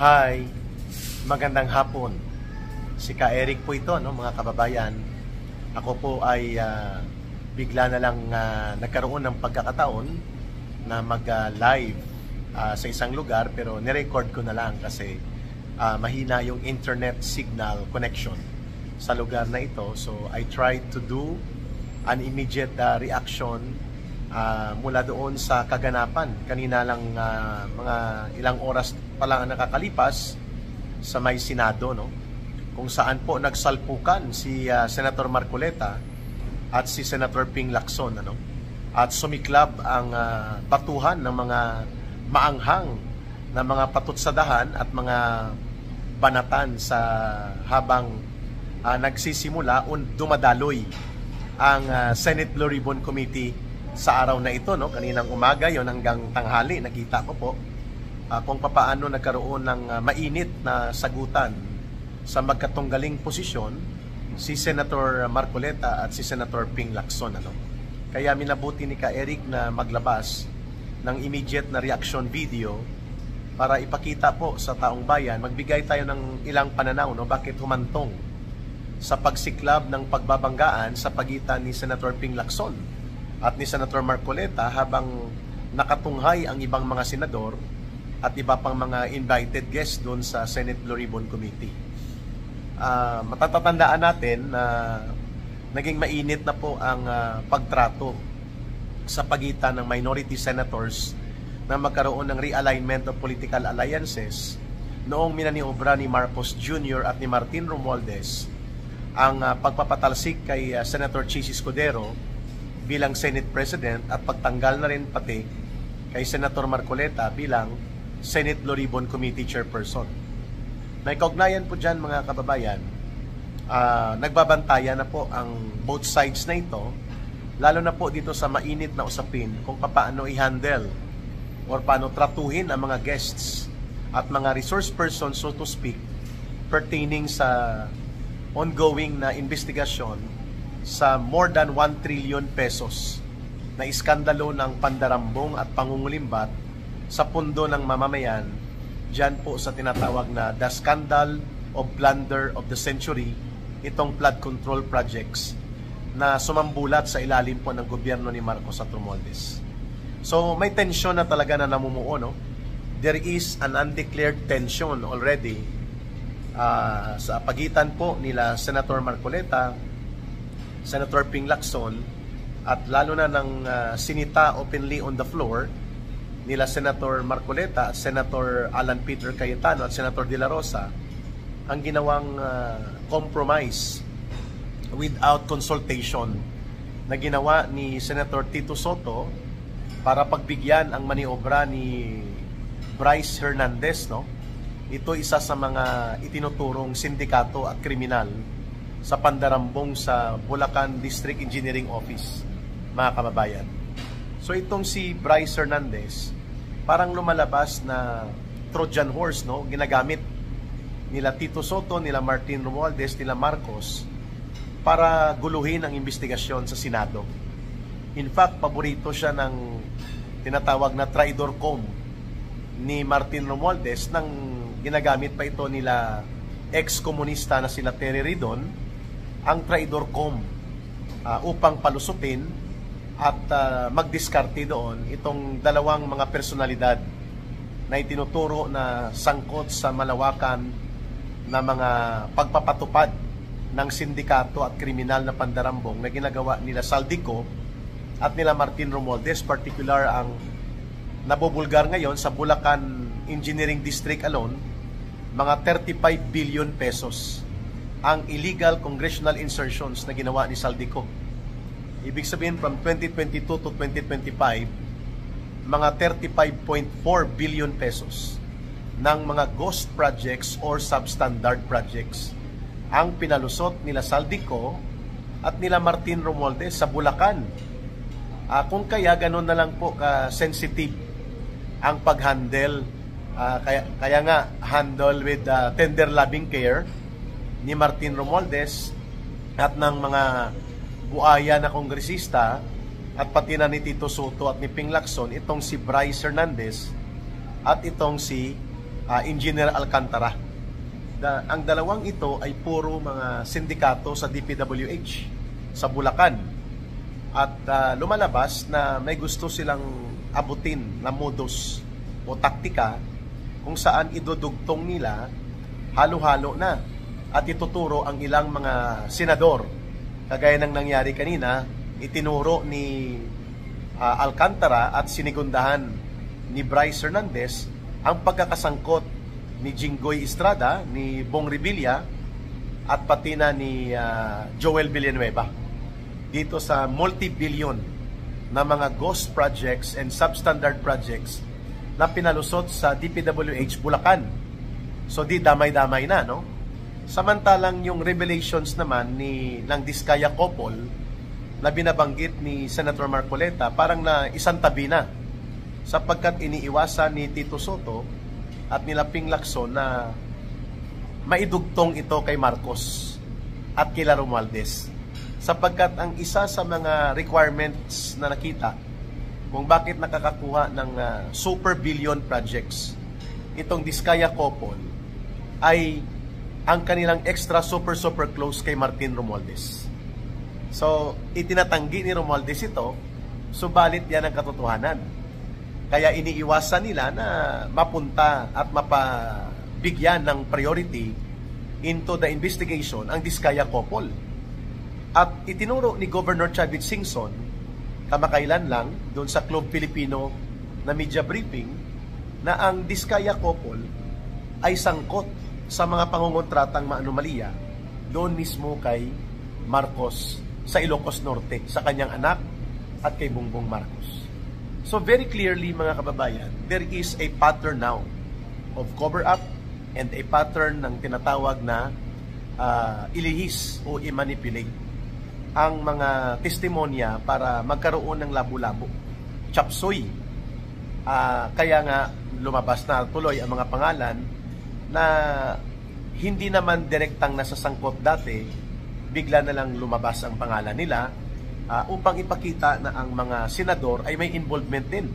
Hi, magandang hapon. Si Ka Eric po ito, no, mga kababayan. Ako po ay bigla na lang nagkaroon ng pagkakataon na mag-live sa isang lugar, pero nirecord ko na lang kasi mahina yung internet signal connection sa lugar na ito. So I tried to do an immediate reaction mula doon sa kaganapan. Kanina lang mga ilang oras pa lang nakakalipas sa may Senado, no, kung saan po nagsalpukan si Senator Marcoleta at si Senator Ping Lacson, ano, at sumiklab ang batuhan ng mga maanghang na mga patutsadahan at mga banatan sa habang nagsisimula dumadaloy ang Senate Blue Ribbon Committee sa araw na ito, no, kaninang umaga yon hanggang tanghali. Nakita ko po kung papaano nagkaroon ng mainit na sagutan sa magkatunggaling posisyon si Senator Marcoleta at si Senator Ping Lacson, ano. Kaya minabuti ni Ka Eric na maglabas ng immediate na reaction video para ipakita po sa taong bayan, magbigay tayo ng ilang pananaw, no, bakit humantong sa pagsiklab ng pagbabanggaan sa pagitan ni Senator Ping Lacson at ni Senator Marcoleta habang nakatunghay ang ibang mga senador at iba pang mga invited guests doon sa Senate Blue Ribbon Committee. Matatandaan natin na naging mainit na po ang pagtrato sa pagitan ng minority senators na magkaroon ng realignment of political alliances noong minaniobra ni Marcos Jr. at ni Martin Romualdez ang pagpapatalsik kay Senator Chis Escudero bilang Senate President at pagtanggal na rin pati kay Senator Marcoleta bilang Senate Blue Ribbon Committee Chairperson. May kaugnayan po dyan, mga kababayan. Nagbabantayan na po ang both sides na ito, lalo na po dito sa mainit na usapin kung paano i-handle or paano tratuhin ang mga guests at mga resource persons, so to speak, pertaining sa ongoing na investigasyon sa more than 1 trillion pesos na iskandalo ng pandarambong at pangungulimbat sa pundo ng mamamayan dyan po sa tinatawag na the scandal of blunder of the century, itong flood control projects na sumambulat sa ilalim po ng gobyerno ni Marcos at Romualdez. So may tension na talaga na namumuo, no? There is an undeclared tension already sa pagitan po nila Senator Marcoleta, Senator Ping Lacson, at lalo na ng sinita openly on the floor nila Senator Marcoleta at Senator Alan Peter Cayetano at Senator De La Rosa, ang ginawang compromise without consultation na ginawa ni Senator Tito Soto para pagbigyan ang maniobra ni Bryce Hernandez, no? Ito isa sa mga itinuturong sindikato at kriminal sa pandarambong sa Bulacan District Engineering Office, mga kababayan. So itong si Bryce Hernandez, parang lumalabas na Trojan horse, no? Ginagamit nila Tito Soto, nila Martin Romualdez, nila Marcos para guluhin ang investigasyon sa Senado. In fact, paborito siya ng tinatawag na Traidor Com ni Martin Romualdez, nang ginagamit pa ito nila ex-komunista na sila Terry Ridon, ang Traidor Com upang palusutin at magdiskarte doon itong dalawang mga personalidad na itinuturo na sangkot sa malawakan na mga pagpapatupad ng sindikato at kriminal na pandarambong na ginagawa nila Saldico at nila Martin Romualdez. Particular ang nabubulgar ngayon sa Bulacan Engineering District alone, mga 35 billion pesos ang illegal congressional insertions na ginawa ni Saldico. Ibig sabihin, from 2022 to 2025, mga 35.4 billion pesos ng mga ghost projects or substandard projects ang pinalusot nila Saldico at nila Martin Romualdez sa Bulacan. Kung kaya ganun na lang po ka-sensitive ang pag-handle, kaya nga handle with tender loving care ni Martin Romualdez at ng mga buaya na kongresista at pati na ni Tito Soto at ni Ping Lacson, itong si Bryce Hernandez at itong si Engineer Alcantara. Ang dalawang ito ay puro mga sindikato sa DPWH sa Bulacan. At lumalabas na may gusto silang abutin na modus o taktika kung saan idudugtong nila halo-halo na at ituturo ang ilang mga senador. Kagaya ng nangyari kanina, itinuro ni Alcantara at sinigundahan ni Bryce Hernandez ang pagkakasangkot ni Jinggoy Estrada, ni Bong Revilla at pati na ni Joel Villanueva dito sa multi-billion na mga ghost projects and substandard projects na pinalusot sa DPWH Bulacan. So di damay-damay na, no? Samantalang yung revelations naman ng Diskaya couple na binabanggit ni Senator Marcoleta parang na isang tabi na sapagkat iniiwasan ni Tito Soto at nila Ping Lacson na maidugtong ito kay Marcos at kila Romualdez. Sapagkat ang isa sa mga requirements na nakita kung bakit nakakakuha ng super billion projects itong Diskaya couple ay ang kanilang extra super close kay Martin Romualdez. So, itinatanggi ni Romualdez ito, subalit yan ang katotohanan. Kaya iniiwasan nila na mapunta at mapabigyan ng priority into the investigation ang Diskaya couple. At itinuro ni Governor Chavit Singson kamakailan lang doon sa Club Filipino na media briefing na ang Diskaya couple ay sangkot sa mga pangungontratang maanomalya doon mismo kay Marcos sa Ilocos Norte, sa kanyang anak at kay Bongbong Marcos. So very clearly mga kababayan, there is a pattern now of cover-up and a pattern ng tinatawag na ilihis o i-manipulate ang mga testimonya para magkaroon ng labo-labo. Chapsoy. Kaya nga lumabas na tuloy ang mga pangalan na hindi naman direktang nasasangkot dati, bigla na lang lumabas ang pangalan nila upang ipakita na ang mga senador ay may involvement din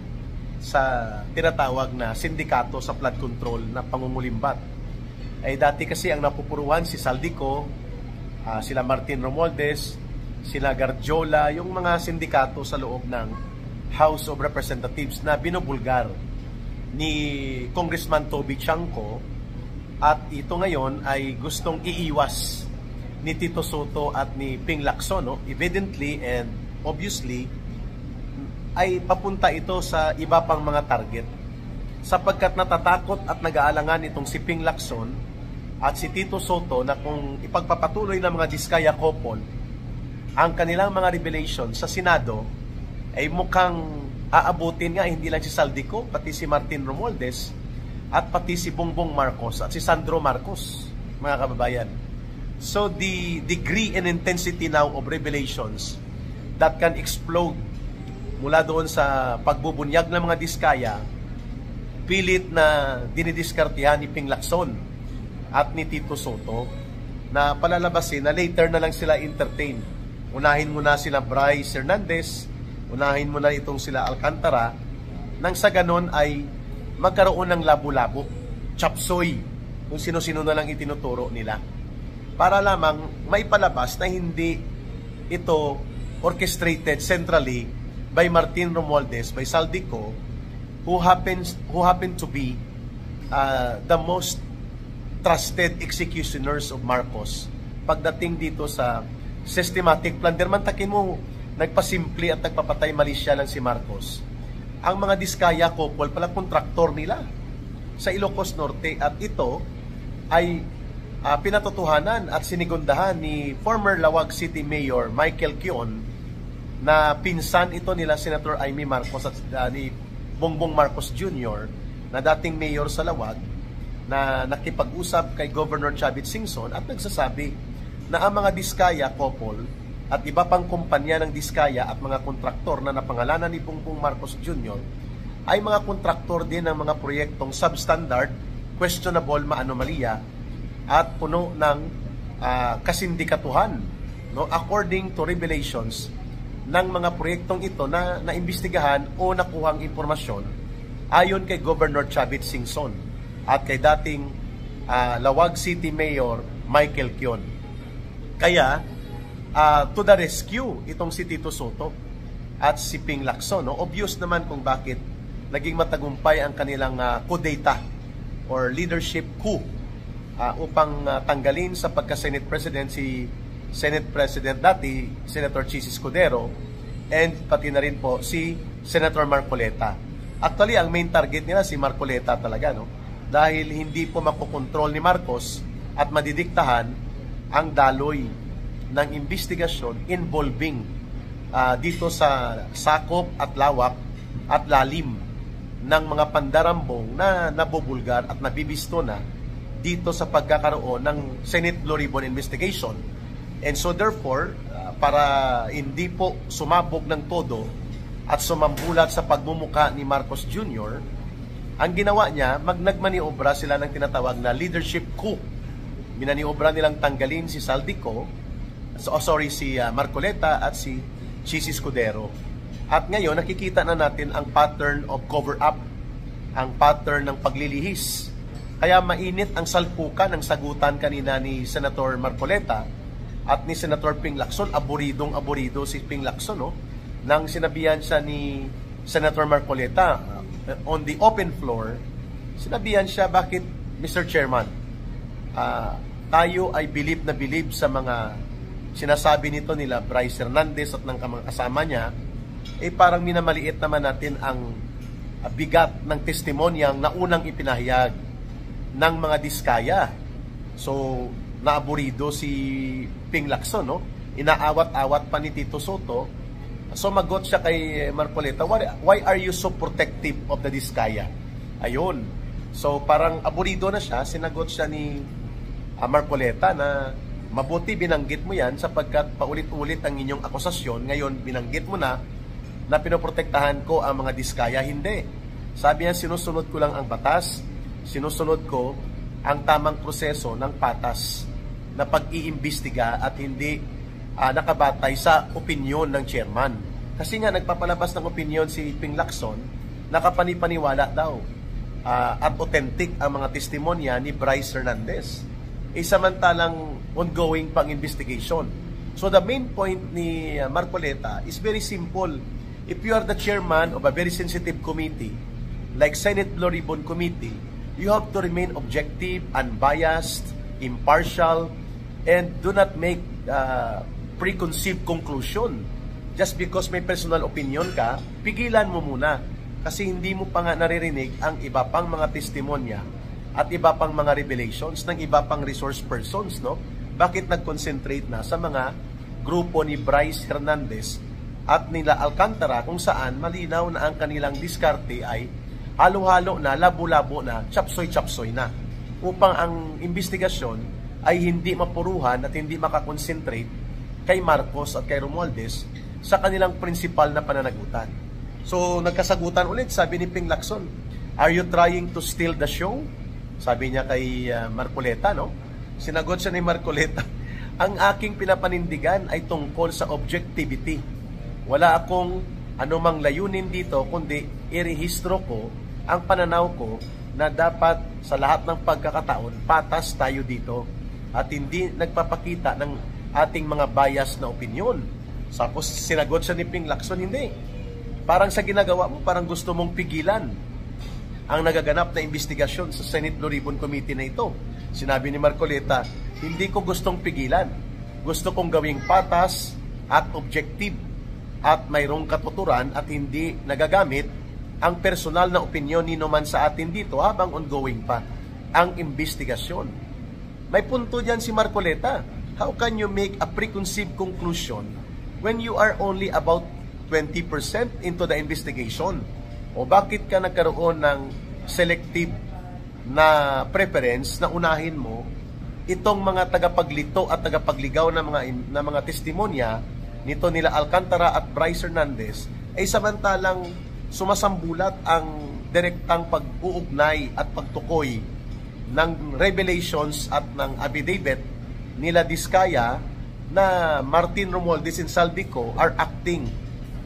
sa tinatawag na sindikato sa flood control na pangungulimbat. Ay dati kasi ang napupuruan si Saldico, sila Martin Romualdez, sila Garjola, yung mga sindikato sa loob ng House of Representatives na binubulgar ni Congressman Toby Chanco, at ito ngayon ay gustong iiwas ni Tito Soto at ni Ping Lacson, no? Evidently and obviously ay papunta ito sa iba pang mga target sapagkat natatakot at nag-aalangan itong si Ping Lacson at si Tito Soto na kung ipagpapatuloy ng mga Diskaya couple ang kanilang mga revelation sa Senado ay mukhang aabutin nga hindi lang si Saldico, pati si Martin Romualdez at pati si Bongbong Marcos at si Sandro Marcos, mga kababayan. So the degree and intensity now of revelations that can explode mula doon sa pagbubunyag ng mga Diskaya, pilit na dinidiskartihan ni Ping Lacson at ni Tito Soto na palalabasin na later na lang sila entertain. Unahin muna sila Bryce Hernandez, unahin muna itong sila Alcantara, nang sa ganon ay magkaroon ng labo-labo, chapsoy, kung sino-sino na lang itinuturo nila. Para lamang may palabas na hindi ito orchestrated centrally by Martin Romualdez, by Saldico, who happen to be the most trusted executioners of Marcos pagdating dito sa systematic plunder. Mantakin mo, nagpasimple at nagpapatay malisya lang si Marcos. Ang mga Diskaya couple pala kontraktor nila sa Ilocos Norte, at ito ay pinatotohanan at sinigundahan ni former Lawag City Mayor Michael Kion na pinsan ito nila Senator Amy Marcos at ni Bongbong Marcos Jr. na dating mayor sa Lawag, na nakipag-usap kay Governor Chavit Singson at nagsasabi na ang mga Diskaya couple at iba pang kumpanya ng Diskaya at mga kontraktor na napangalanan ni Bongbong Marcos Jr. ay mga kontraktor din ng mga proyektong substandard, questionable, maanomalya at puno ng kasindikatuhan, no? According to revelations ng mga proyektong ito na naimbestigahan o nakuhang impormasyon ayon kay Governor Chavit Singson. at kay dating Lawag City Mayor Michael Kion. Kaya, to the rescue itong si Tito Sotto at si Ping Lacson. No? Obvious naman kung bakit naging matagumpay ang kanilang kudeta or leadership coup upang tanggalin sa pagka-Senate President si Senate President dati, Senator Chis Escudero, and pati na rin po si Senator Marcoleta. Actually, ang main target nila si Marcoleta talaga, no? Dahil hindi po makokontrol ni Marcos at madidiktahan ang daloy ng investigasyon involving dito sa sakop at lawak at lalim ng mga pandarambong na nabubulgar at nabibisto na dito sa pagkakaroon ng Senate Blue Ribbon investigation. And so therefore, para hindi po sumabog ng todo at sumambulat sa pagmumuka ni Marcos Jr., ang ginawa niya, nagmaniobra sila ng tinatawag na leadership coup. Minaniobra nilang tanggalin si Saldico, si Marcoleta at si Chis Escudero. At ngayon, nakikita na natin ang pattern of cover-up, ang pattern ng paglilihis. Kaya mainit ang salpukan ng sagutan kanina ni Senator Marcoleta at ni Senator Ping Lacson. Aboridong-aborido si Ping Lacson, no? Nang sinabihan siya ni Senator Marcoleta on the open floor, sinabihan siya, bakit, Mr. Chairman, tayo ay bilib na bilib sa mga sinasabi nito nila Bryce Hernandez at ng mga kasama niya, parang minamaliit naman natin ang bigat ng testimonyang na unang ipinahayag ng mga diskaya. So, naaburido si Ping Lacson, no? Inaawat-awat pa ni Tito Sotto. So, magot siya kay Marcoleta, why are you so protective of the diskaya? Ayun. So, parang aburido na siya. Sinagot siya ni Marcoleta na mabuti binanggit mo yan sapagkat paulit-ulit ang inyong akusasyon. Ngayon, binanggit mo na pinoprotektahan ko ang mga diskaya. Hindi. Sabi niya, sinusunod ko lang ang batas. Sinusunod ko ang tamang proseso ng patas na pag-iimbestiga at hindi nakabatay sa opinyon ng chairman. Kasi nga nagpapalabas ng opinyon si Ping Lacson, nakapanipaniwala daw at authentic ang mga testimonya ni Bryce Hernandez. Samantalang ongoing pang investigation. So the main point ni Marcoleta is very simple. If you are the chairman of a very sensitive committee, like Senate Blue Ribbon Committee, you have to remain objective, unbiased, impartial, and do not make preconceived conclusion. Just because may personal opinion ka, pigilan mo muna. Kasi hindi mo pa nga naririnig ang iba pang mga testimonya at iba pang mga revelations ng iba pang resource persons, no? Bakit nag-concentrate na sa mga grupo ni Bryce Hernandez at nila Alcantara kung saan malinaw na ang kanilang diskarte ay halo-halo na, labo-labo na, chapsoy-chapsoy na, upang ang investigasyon ay hindi mapuruhan at hindi makakonsentrate kay Marcos at kay Romualdez sa kanilang principal na pananagutan. So, nagkasagutan ulit, sabi ni Ping Lacson, are you trying to steal the show? Sabi niya kay Marcoleta, no? Sinagot siya ni Marcoleta, ang aking pinapanindigan ay tungkol sa objectivity. Wala akong anumang layunin dito, kundi irehistro ko ang pananaw ko na dapat sa lahat ng pagkakataon, patas tayo dito at hindi nagpapakita ng ating mga bias na opinyon. Tapos sinagot siya ni Ping Lacson, hindi. Parang sa ginagawa mo, parang gusto mong pigilan ang nagaganap na investigasyon sa Senate Blue Ribbon Committee na ito. Sinabi ni Marcoleta, hindi ko gustong pigilan. Gusto kong gawing patas at objective at mayroong katuturan at hindi nagagamit ang personal na opinyon ni naman sa atin dito habang ongoing pa ang investigasyon. May punto dyan si Marcoleta. How can you make a preconceived conclusion when you are only about 20% into the investigation? O bakit ka nagkaroon ng selective na preference na unahin mo itong mga tagapaglito at tagapagligaw na mga testimonya nito nila Alcantara at Bryce Hernandez, samantalang sumasambulat ang direktang pag-uugnay at pagtukoy ng revelations at ng affidavit nila Diskaya na Martin Romualdez and Saldico are acting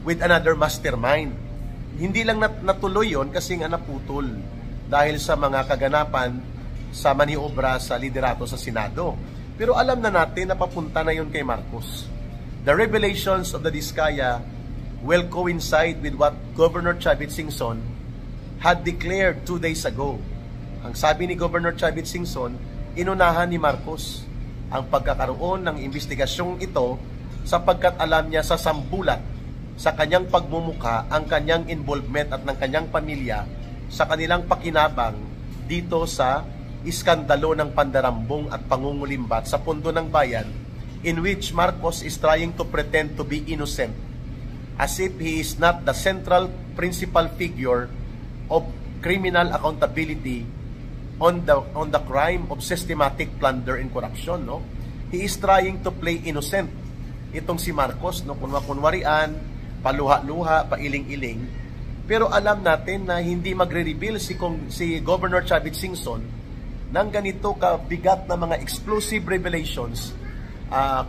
with another mastermind. Hindi lang natuloy yon kasi nga naputol dahil sa mga kaganapan sa maniobra sa liderato sa Senado. Pero alam na natin na papunta na yun kay Marcos. The revelations of the Diskaya will coincide with what Governor Chavit Singson had declared 2 days ago. Ang sabi ni Governor Chavit Singson, inunahan ni Marcos ang pagkakaroon ng investigasyong ito sapagkat alam niya sa sambulat sa kanyang pagmumukha ang kanyang involvement at ng kanyang pamilya sa kanilang pakinabang dito sa iskandalo ng pandarambong at pangungulimbat sa Pondo ng Bayan, in which Marcos is trying to pretend to be innocent as if he is not the central principal figure of criminal accountability on the crime of systematic plunder and corruption. No, he is trying to play innocent itong si Marcos, no, kunwarian, paluha-luha, pailing-iling. Pero alam natin na hindi magre-reveal si Governor Chavit Singson ng ganito kabigat na mga explosive revelations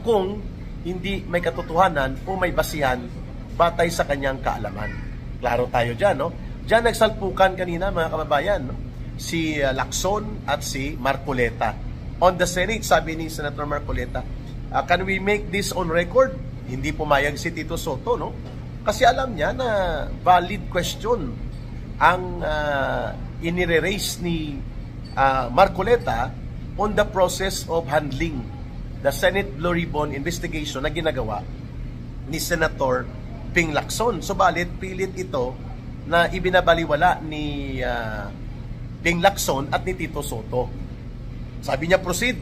kung hindi may katotohanan o may basihan batay sa kanyang kaalaman. Klaro tayo dyan, no? Diyan nagsalpukan kanina, mga kababayan, no? Si Lacson at si Marcoleta. On the Senate, sabi ni Senator Marcoleta, can we make this on record? Hindi pumayag si Tito Soto, no? Kasi alam niya na valid question ang inire-raise ni Marcoleta on the process of handling the Senate Blue Ribbon investigation na ginagawa ni Senator Ping Lacson. Subalit, pilit ito na ibinabaliwala ni Ping Lacson at ni Tito Soto. Sabi niya, proceed.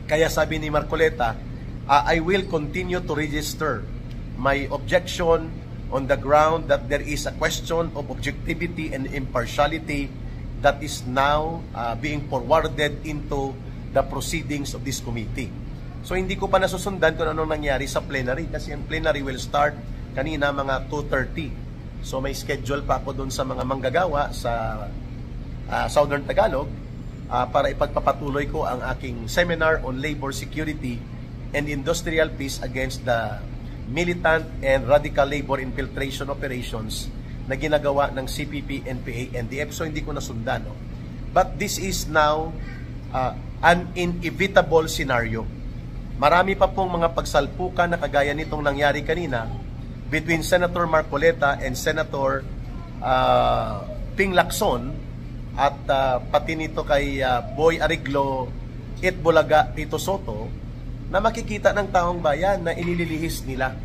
Kaya sabi ni Marcoleta, I will continue to register my objection on the ground that there is a question of objectivity and impartiality that is now being forwarded into the proceedings of this committee. So hindi ko pa nasusundan kung anong nangyari sa plenary kasi ang plenary will start kanina mga 2:30. So may schedule pa ako doon sa mga manggagawa sa Southern Tagalog para ipagpapatuloy ko ang aking seminar on labor security and industrial peace against the militant and radical labor infiltration operations na ginagawa ng CPP, NPA, NDF. So hindi ko nasundan. No? But this is now an inevitable scenario. Marami pa pong mga pagsalpukan na kagaya nitong nangyari kanina between Senator Marcoleta and Senator Ping Lacson at pati nito kay Boy Ariglo Itbulaga Tito Soto na makikita ng taong bayan na inililihis nila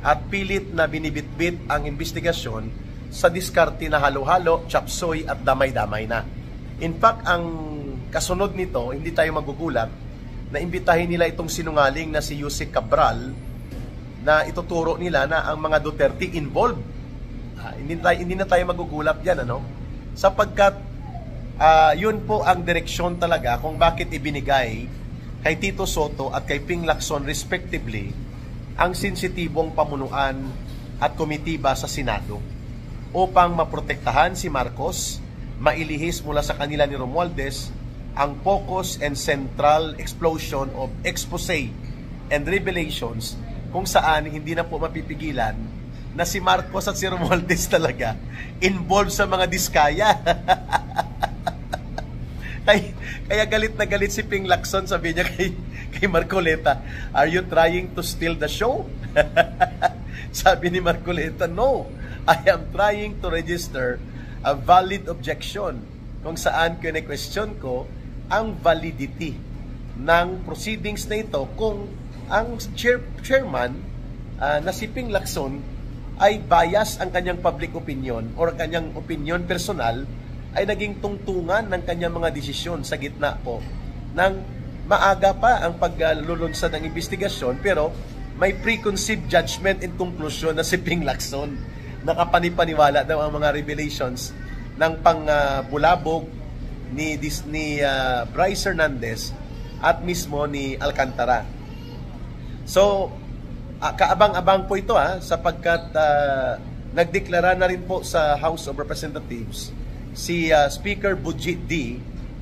at pilit na binibitbit ang investigasyon sa diskarte na halo-halo, chapsoy at damay-damay na. In fact, ang kasunod nito, hindi tayo magugulat na imbitahin nila itong sinungaling na si Yusek Cabral na ituturo nila na ang mga Duterte involved. Hindi na tayo magugulat yan, ano? Sapagkat yun po ang direksyon talaga kung bakit ibinigay kay Tito Soto at kay Ping Lacson respectively ang sensitibong pamunuan at komitiba sa Senado upang maprotektahan si Marcos, mailihis mula sa kanila ni Romualdez ang focus and central explosion of expose and revelations kung saan hindi na po mapipigilan na si Marcos at si Romualdez talaga involved sa mga diskaya. Kaya galit na galit si Ping Lacson, sabi niya kay Marcoleta, are you trying to steal the show? Sabi ni Marcoleta, no, I am trying to register a valid objection kung saan kine-question ko ang validity ng proceedings na ito kung ang chairman na si Ping Lacson ay bias ang kanyang public opinion or kanyang opinion personal ay naging tungtungan ng kanyang mga desisyon sa gitna po ng maaga pa ang paglulunsad ng investigasyon, pero may preconceived judgment and conclusion na si Ping Lacson. Nakapanipaniwala daw ang mga revelations ng pangbulabog ni Bryce Hernandez at mismo ni Alcantara. So, kaabang-abang po ito sapagkat nagdeklara na rin po sa House of Representatives si Speaker Budget D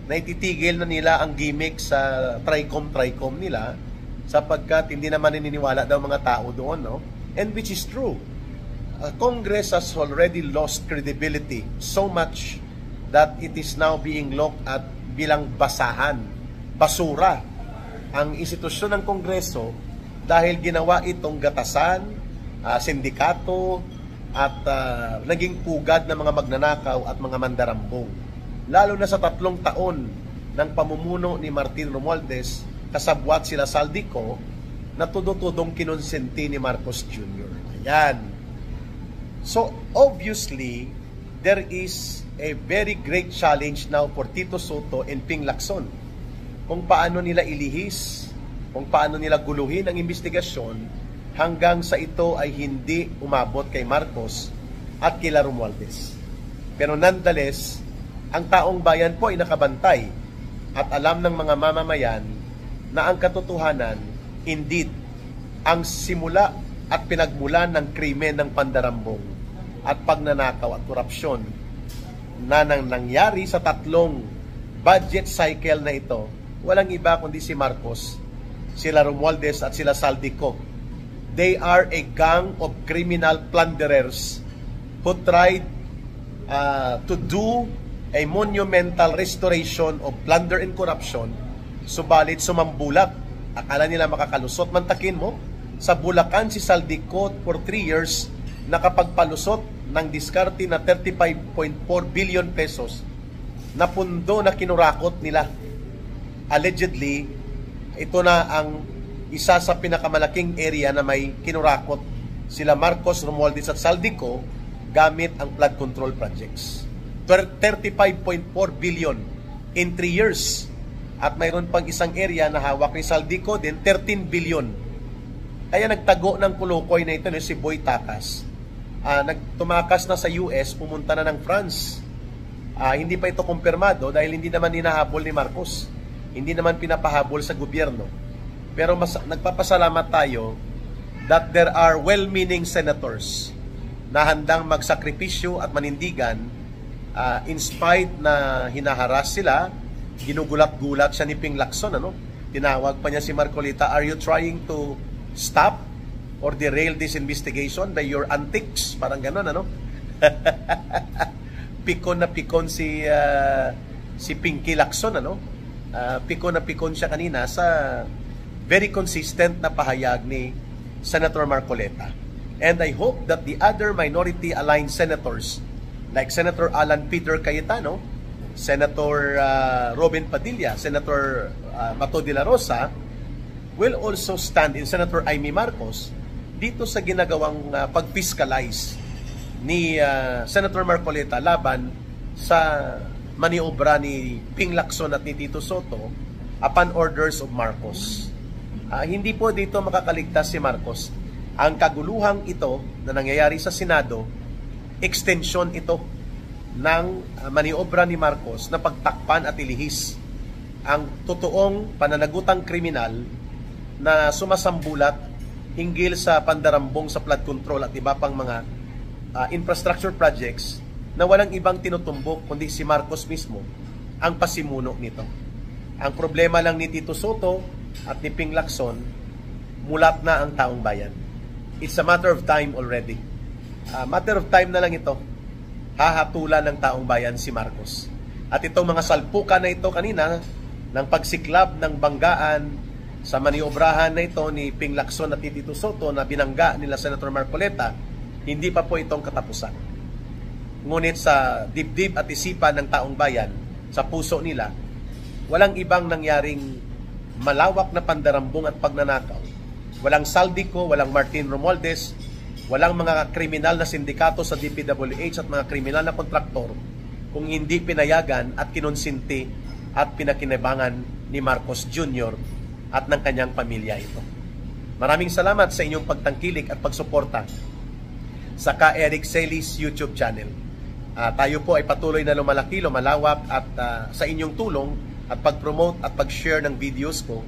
na ititigil na nila ang gimmick sa TRICOM nila sapagkat hindi naman naniniwala daw mga tao doon, no? And which is true. Congress has already lost credibility so much that it is now being looked at bilang basahan, basura ang institusyon ng Kongreso dahil ginawa itong gatasan, sindikato at naging pugad ng mga magnanakaw at mga mandarambong. Lalo na sa 3 taon ng pamumuno ni Martin Romualdez, kasabwat sila Saldico, na tudong-tudong kinonsenti ni Marcos Jr. Ayan. So, obviously, there is a very great challenge now for Tito Sotto and Ping Lacson. Kung paano nila ilihis, kung paano nila guluhin ang investigasyon hanggang sa ito ay hindi umabot kay Marcos at kila Romualdez. Pero nonetheless, ang taong bayan po ay nakabantay at alam ng mga mamamayan na ang katotohanan, indeed, ang simula at pinagmulan ng krimen ng pandarambong at pagnanakaw at korupsyon na nangyari sa 3 budget cycle na ito, walang iba kundi si Marcos, sila Romualdez at sila Saldico. They are a gang of criminal plunderers who tried to do a monumental restoration of plunder and corruption, subalit sumambulat. Akala nila makakalusot. Mantakin mo, sa Bulacan si Saldico for 3 years nakapagpalusot ng diskarte na 35.4 billion pesos na pundo na kinurakot nila. Allegedly, ito na ang isa sa pinakamalaking area na may kinurakot sila Marcos, Romualdez at Saldico gamit ang flood control projects. 35.4 billion in 3 years. At mayroon pang isang area na hawak ni Saldico din, 13 billion. Kaya nagtago ng kulukoy na ito si Boy Takas. Nagtumakas na sa US, pumunta na ng France. Hindi pa ito kumpirmado dahil hindi naman hinahabol ni Marcos. Hindi naman pinapahabol sa gobyerno. Pero nagpapasalamat tayo that there are well-meaning senators na handang magsakripisyo at manindigan in spite na hinaharas sila, ginugulat-gulat siya ni Ping Lacson, tinawag pa niya si Marcolita, are you trying to stop or derail this investigation by your antics? Parang gano'n, pikon na pikon si Pinky Lacson, pikon na pikon siya kanina sa very consistent na pahayag ni Senator Marcoleta. And I hope that the other minority-aligned senators like Senator Alan Peter Cayetano, Senator Robin Padilla, Senator Mato de la Rosa will also stand in Senator Amy Marcos dito sa ginagawang pag-fiscalize ni Senator Marcoleta laban sa maniobra ni Ping Lacson at ni Tito Sotto upon orders of Marcos. Hindi po dito makakaligtas si Marcos. Ang kaguluhang ito na nangyayari sa Senado, extension ito ng maniobra ni Marcos na pagtakpan at ilihis ang totoong pananagutang kriminal na sumasambulat hinggil sa pandarambong sa flood control at iba pang mga infrastructure projects na walang ibang tinutumbok kundi si Marcos mismo ang pasimuno nito. Ang problema lang ni Tito Sotto at ni Ping Lacson, mulat na ang taong bayan. It's a matter of time already. Matter of time na lang ito. Hahatulan ng taong bayan si Marcos. At itong mga salpukan na ito kanina ng pagsiklab ng banggaan sa maniobrahan na ito ni Ping Lacson at Tito Sotto na binangga nila Senator Marcoleta, hindi pa po itong katapusan. Ngunit sa dibdib at isipan ng taong bayan, sa puso nila, walang ibang nangyaring malawak na pandarambong at pagnanakaw. Walang Saldico, walang Martin Romualdez, walang mga kriminal na sindikato sa DPWH at mga kriminal na kontraktor kung hindi pinayagan at kinonsinti at pinakinabangan ni Marcos Jr. at ng kanyang pamilya ito. Maraming salamat sa inyong pagtangkilik at pagsuporta sa Ka Eric Celis YouTube channel. Tayo po ay patuloy na lumalaki, lumalawak at sa inyong tulong at pag-promote at pag-share ng videos ko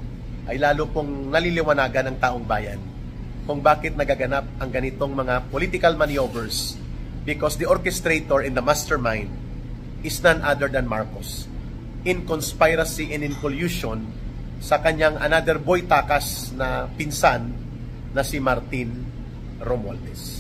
ay lalo pong naliliwanagan ng taong bayan kung bakit nagaganap ang ganitong mga political maneuvers, because the orchestrator and the mastermind is none other than Marcos in conspiracy and in collusion sa kanyang another boy takas na pinsan na si Martin Romualdez.